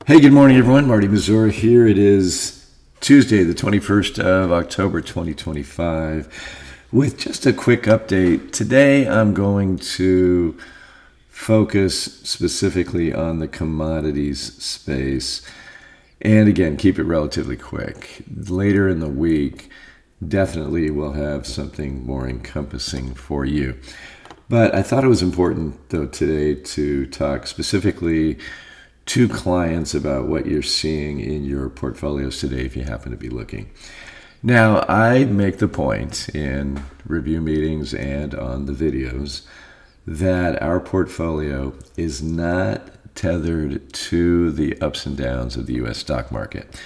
Hey, good morning, everyone. Marty Mazur here. It is Tuesday, the 21st of October, 2025. With just a quick update, today I'm going to focus specifically on the commodities space. And again, keep it relatively quick. Later in the week, definitely we'll have something more encompassing for you. But I thought it was important, though, today to talk specifically to clients about what you're seeing in your portfolios today if you happen to be looking. Now, I make the point in review meetings and on the videos that our portfolio is not tethered to the ups and downs of the U.S. stock market.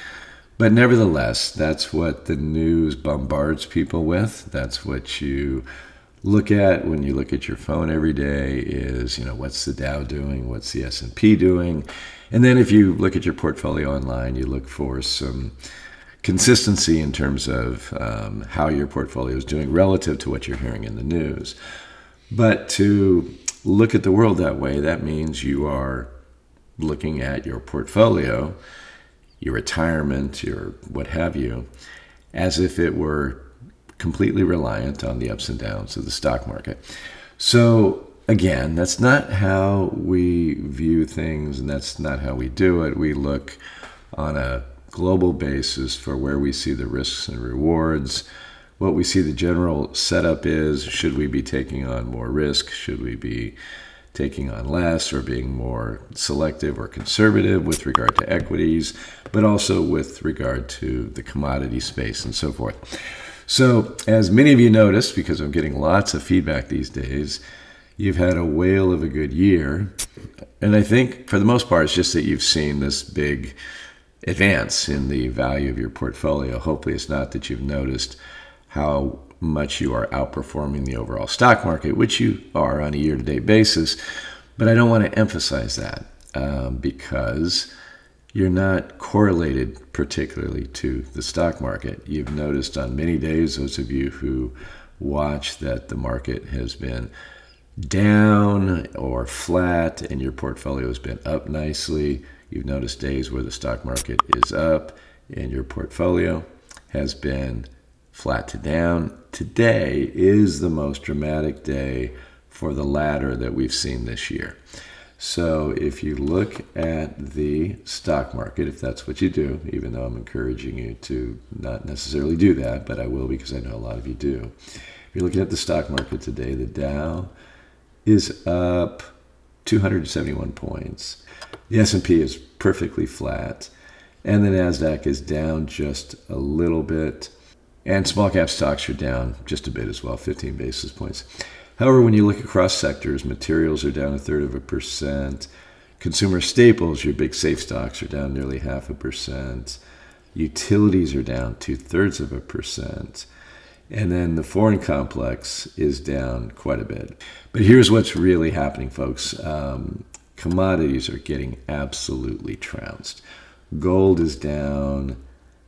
But nevertheless, that's what the news bombards people with. That's what you look at when you look at your phone every day is, what's the Dow doing? What's the S&P doing? And then if you look at your portfolio online, you look for some consistency in terms of how your portfolio is doing relative to what you're hearing in the news. But to look at the world that way, that means you are looking at your portfolio, your retirement, your what have you, as if it were completely reliant on the ups and downs of the stock market. So again, that's not how we view things, and that's not how we do it. We look on a global basis for where we see the risks and rewards, what we see the general setup is. Should we be taking on more risk? Should we be taking on less, or being more selective or conservative with regard to equities, but also with regard to the commodity space and so forth. So as many of you noticed, because I'm getting lots of feedback these days, you've had a whale of a good year. And I think for the most part, it's just that you've seen this big advance in the value of your portfolio. Hopefully it's not that you've noticed how much you are outperforming the overall stock market, which you are on a year-to-date basis. But I don't want to emphasize that because you're not correlated particularly to the stock market. You've noticed on many days, those of you who watch, that the market has been down or flat and your portfolio has been up nicely. You've noticed days where the stock market is up and your portfolio has been flat to down. Today is the most dramatic day for the latter that we've seen this year. So if you look at the stock market, if that's what you do, even though I'm encouraging you to not necessarily do that, but I will because I know a lot of you do. If you're looking at the stock market today, the Dow is up 271 points. The S&P is perfectly flat, and the NASDAQ is down just a little bit, and small cap stocks are down just a bit as well, 15 basis points. However, when you look across sectors, materials are down 1/3%. Consumer staples, your big safe stocks, are down nearly 0.5%. Utilities are down 0.2%. And then the foreign complex is down quite a bit. But here's what's really happening, folks. Commodities are getting absolutely trounced. Gold is down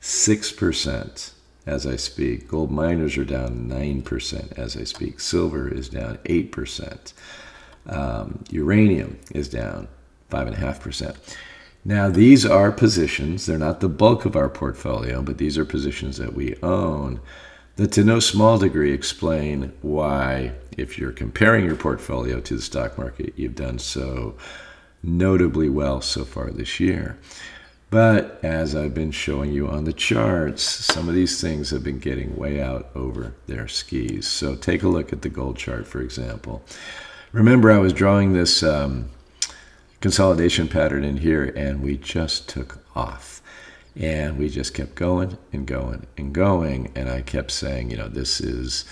6%. As I speak. Gold miners are down 9% as I speak. Silver is down 8%. Uranium is down 5.5%. Now, these are positions. They're not the bulk of our portfolio, but these are positions that we own that to no small degree explain why, if you're comparing your portfolio to the stock market, you've done so notably well so far this year. But as I've been showing you on the charts, some of these things have been getting way out over their skis. So take a look at the gold chart, for example. Remember, I was drawing this consolidation pattern in here, and we just took off. And we just kept going and going and going. And I kept saying, this is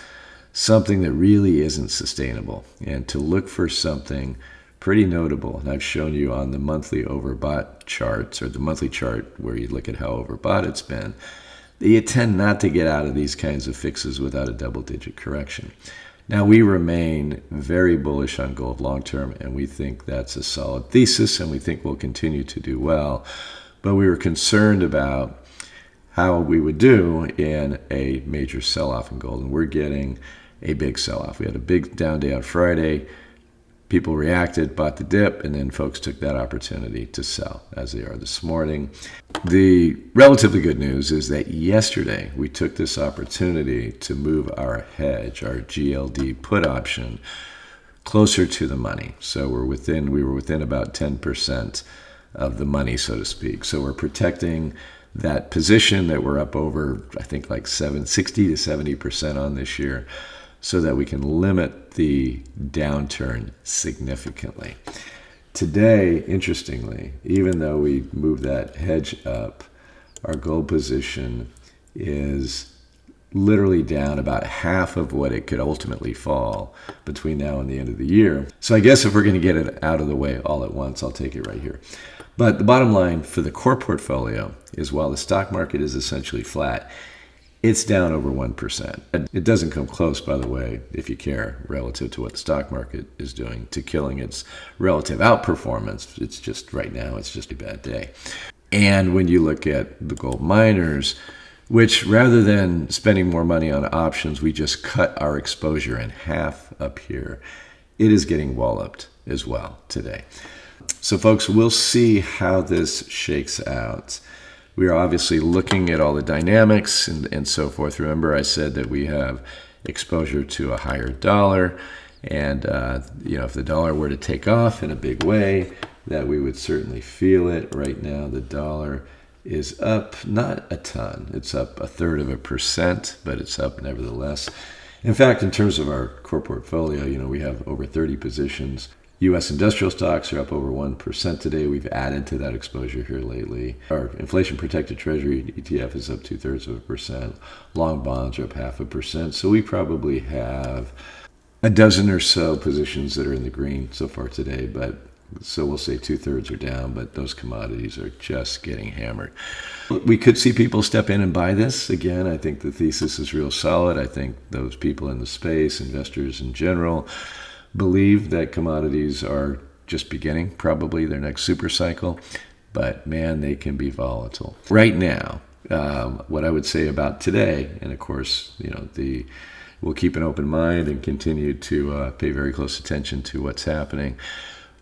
something that really isn't sustainable. And to look for something pretty notable, and I've shown you on the monthly overbought charts, or the monthly chart where you look at how overbought it's been, that you tend not to get out of these kinds of fixes without a double-digit correction. Now, we remain very bullish on gold long-term, and we think that's a solid thesis, and we think we'll continue to do well. But we were concerned about how we would do in a major sell-off in gold, and we're getting a big sell-off. We had a big down day on Friday. People reacted, bought the dip, and then folks took that opportunity to sell, as they are this morning. The relatively good news is that yesterday we took this opportunity to move our hedge, our GLD put option, closer to the money. So we were within about 10% of the money, so to speak. So we're protecting that position that we're up over, I think, like 60 to 70% on this year, so that we can limit the downturn significantly. Today, interestingly, even though we moved that hedge up, our gold position is literally down about half of what it could ultimately fall between now and the end of the year. So I guess if we're going to get it out of the way all at once, I'll take it right here. But the bottom line for the core portfolio is, while the stock market is essentially flat, it's down over 1%. It doesn't come close, by the way, if you care, relative to what the stock market is doing, to killing its relative outperformance. It's just, right now, it's just a bad day. And when you look at the gold miners, which, rather than spending more money on options, we just cut our exposure in half up here, it is getting walloped as well today. So folks, we'll see how this shakes out. We are obviously looking at all the dynamics and so forth. Remember, I said that we have exposure to a higher dollar, and if the dollar were to take off in a big way, that we would certainly feel it. Right now, the dollar is up, not a ton. It's up 1/3%, but it's up nevertheless. In fact, in terms of our core portfolio, we have over 30 positions. U.S. industrial stocks are up over 1% today. We've added to that exposure here lately. Our inflation-protected Treasury ETF is up 2/3%. Long bonds are up 0.5%. So we probably have a dozen or so positions that are in the green so far today. So we'll say 2/3 are down, but those commodities are just getting hammered. We could see people step in and buy this. Again, I think the thesis is real solid. I think those people in the space, investors in general, believe that commodities are just beginning, probably their next super cycle, but man, they can be volatile. Right now, what I would say about today, and of course, we'll keep an open mind and continue to pay very close attention to what's happening.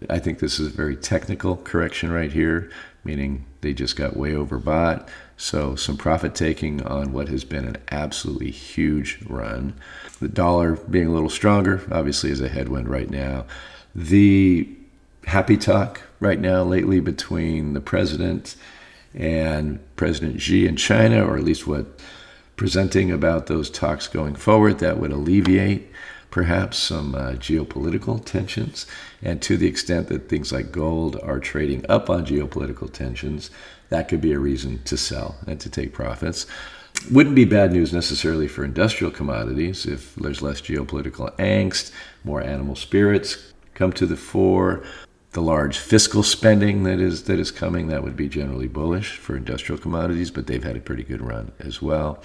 I think this is a very technical correction right here, meaning they just got way overbought. So some profit taking on what has been an absolutely huge run. The dollar being a little stronger, obviously, is a headwind right now. The happy talk right now lately between the president and President Xi in China, or at least what presenting about those talks going forward, that would alleviate perhaps some geopolitical tensions. And to the extent that things like gold are trading up on geopolitical tensions, that could be a reason to sell and to take profits. Wouldn't be bad news necessarily for industrial commodities if there's less geopolitical angst, more animal spirits come to the fore. The large fiscal spending that is coming, that would be generally bullish for industrial commodities, but they've had a pretty good run as well.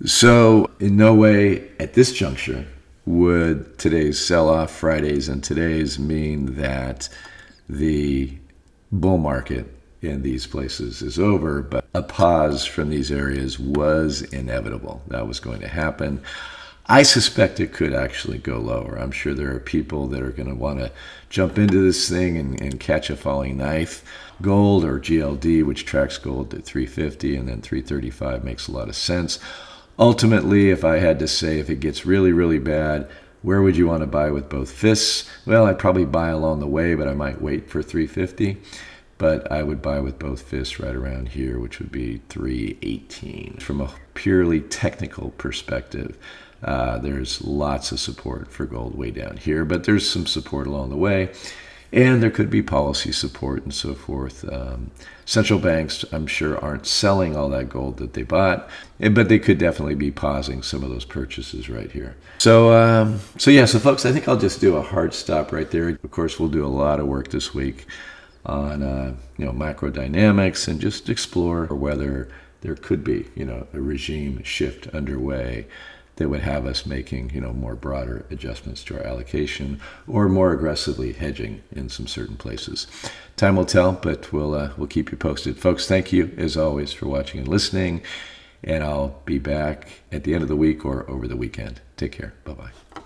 So in no way at this juncture would today's sell-off, Fridays and today's, mean that the bull market in these places is over, but a pause from these areas was inevitable. That was going to happen. I suspect it could actually go lower. I'm sure there are people that are going to want to jump into this thing and catch a falling knife. Gold, or GLD, which tracks gold at 350 and then 335, makes a lot of sense. Ultimately, if I had to say, if it gets really, really bad, where would you want to buy with both fists? Well, I'd probably buy along the way, but I might wait for 350. But I would buy with both fists right around here, which would be 318. From a purely technical perspective, there's lots of support for gold way down here, but there's some support along the way. And there could be policy support and so forth. Central banks, I'm sure, aren't selling all that gold that they bought, but they could definitely be pausing some of those purchases right here. So folks, I think I'll just do a hard stop right there. Of course, we'll do a lot of work this week on macro dynamics and just explore whether there could be a regime shift underway that would have us making more broader adjustments to our allocation or more aggressively hedging in some certain places. Time will tell, but we'll keep you posted. Folks, thank you as always for watching and listening, and I'll be back at the end of the week or over the weekend. Take care. Bye-bye.